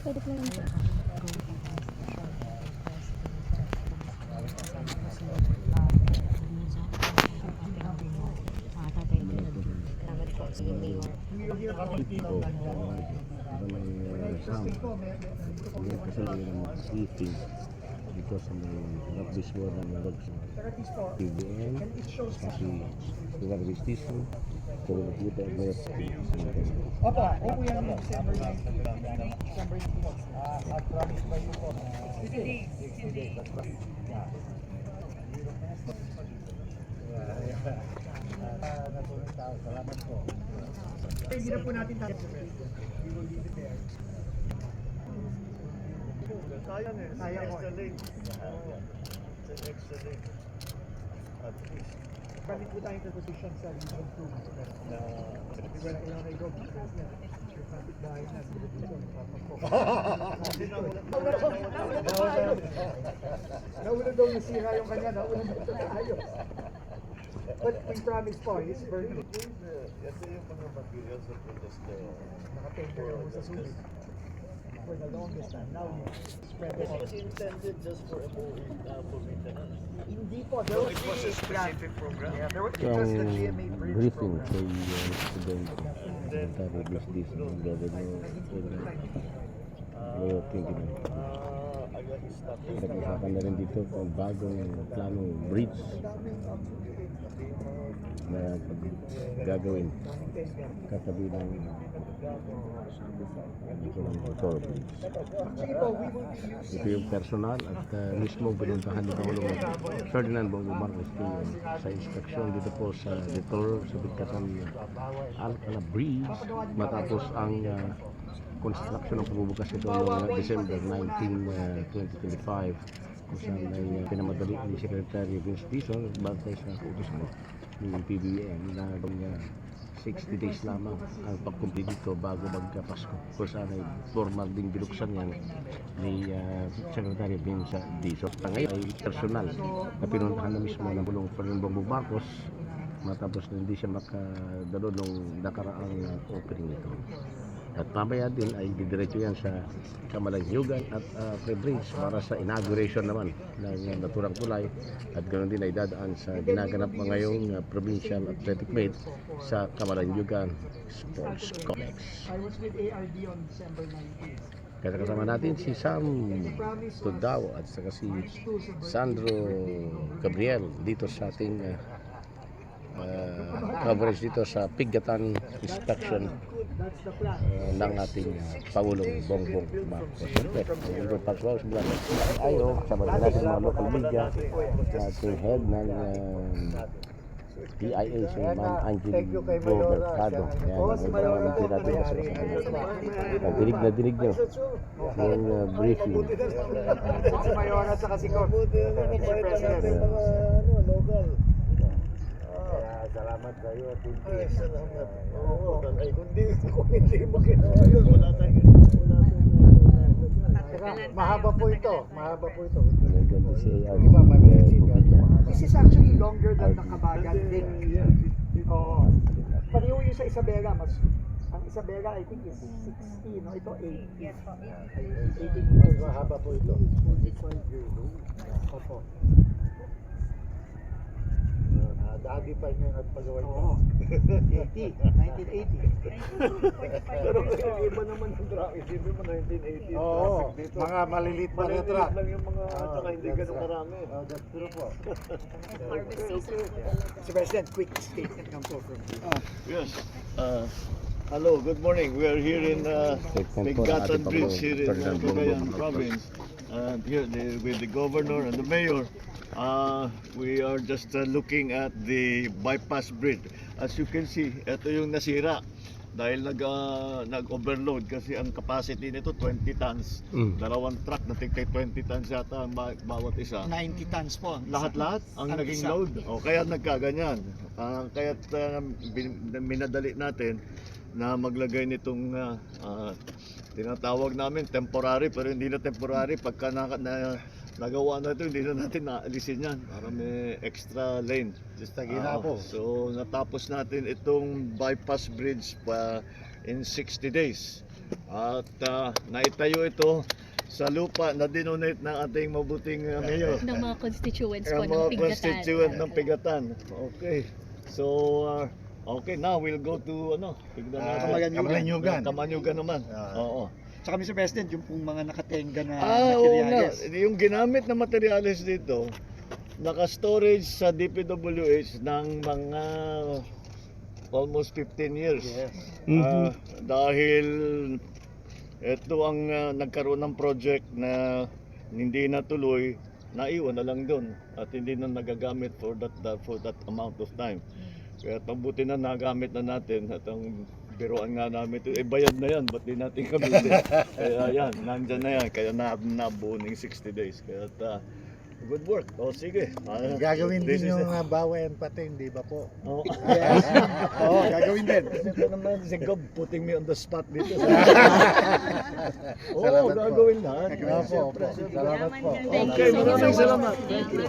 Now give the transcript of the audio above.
Pwede po lang po. Eating because of this one PBN kasi Vistiso kung nakita mo Opo, opo yan yung December 19. December 19. Promise by you po. Today. Natulong tao. Salamat po. Hindi na po natin tayo. We will be prepared. Sayang eh. Sayang Extra po. lane. It's an extra lane. At least. Kami po tayong preposition sa Region 2. Di ba na kailangan i-go business na? Yung traffic bahay na. Sila dito. Nauna daw nasira yung kanya. Nauna daw tayo. But we promise po, it's burning. Ito yung mga materials na proteste. Naka-tender na po sa sulit. For the longest time. Now, spread it. It was intended just for maintenance. Hindi po. There So was it was a specific program. Yeah, there was just the GMA bridge briefing program. kay President Secretary Bustiso ng Governor Mayor Quinquino. I got stuck. Nag-usapan na rin dito kung bagong planong bridge na gagawin katabi ng motor bridge. Actually po, we will be using Ito yung personal at mismo pinuntahan ni Pangulong Ferdinand Bongbong Marcos sa inspeksyon dito po sa Detour sa Bigkatan Alcala Bridge matapos ang construction ng pagbubukas ito noong December 19, 2025 kung saan ay pinamadali ni Secretary Vince Dizon batay sa utos ni PBN na 60 days lamang ang pag-complete dito bago magkapasko. Kung saan ay formal din binuksan yan ni Secretary Vince Dizon. Ngayon ay personal na pinuntahan na mismo ng Pangulong Ferdinand Bongbong Marcos matapos na hindi siya makadalo nung nakaraang opening nito. At mamaya din ay didiretso yan sa Camalagnyugan at Pre-Bridge para sa inauguration naman ng naturang tulay at ganoon din ay dadaan sa ginaganap ngayong Provincial Athletic Meet sa Camalagnyugan Sports Complex. I was with ARD on December 19. Kasama natin si Sam Tundao at saka si Sandro Gabriel dito sa ating coverage dito sa Pigatan Inspection That's the plan. ng ating Pangulong Bongbong Marcos. Siyempre, Pangulong Paswao sa Blanco. Ayo, sama na natin mga local media ating head ng PIA si Ma'am Angel Mercado. Yan, ang natin natin sa dinig na dinig nyo yung briefing. Si Mayora at saka si Cor. President. Local. Salamat sa iyo. Ay, salamat. Oo, ay kung hindi makinawa yun, wala tayong Mahaba po ito. Mahaba po ito. Nandun si Diba, this is actually longer than the Kabagan Link. Oo. Pareho yung sa Isabela. Ang Isabela, I think, is 60. No? Ito, 80. 18 meters. mahaba po ito. Opo. Dagi pa niyo nagpagawa niyo. Oo. 80. 1980. Pero iba naman yung truck. Isipin mo 1980 Oo. traffic dito. Mga malilit pa na Maliliit truck. lang yung mga tsaka hindi ganun marami. That's true po. Harvest season po talaga. Si President, quick statement comes over. Yes. Hello, good morning. We are here in Pigatan Bridge here in Cagayan Province. And here with the governor and the mayor. We are just looking at the bypass bridge. As you can see, ito yung nasira dahil nag-overload kasi ang capacity nito 20 tons. Dalawang truck na tigtay 20 tons yata ang bawat isa. 90 tons po. Lahat-lahat ang naging isa. load. O kaya nagkaganyan. Kaya minadali natin na maglagay nitong tinatawag namin temporary, pero hindi na temporary pagka nagawa na ito, hindi na natin naalisin yan para may extra lane. Just po. So natapos natin itong bypass bridge in 60 days. At naitayo ito sa lupa na dinonate ng ating mabuting mayor. Ng mga constituents po Ang ng mga Pigatan. constituent ng Pigatan. Okay. So, okay, now we'll go to tignan natin. Kamanyugan naman. Oo. Tsaka Mr. President, yung pong mga nakatenga na Oo nga. materials. Yung ginamit na materials dito, naka-storage sa DPWH ng mga almost 15 years. Yes. Dahil ito ang nagkaroon ng project na hindi natuloy, naiwan na lang doon at hindi na nagagamit for that amount of time. Kaya mabuti na nagamit na natin at ang biruan nga namin ito, bayad na yan, ba't di natin gamitin? Kaya yan, nandyan na yan, kaya nabuo ng 60 days. Kaya good work. O sige. Gagawin This din is yung bawayan pating, di ba po? Oo. Yes. Oo, gagawin din. Ito naman si Gob putting me on the spot dito. Oo, Salamat po. gagawin lahat. Opo, opo. Salamat po. Thank Okay, you so maraming much. salamat. Thank you.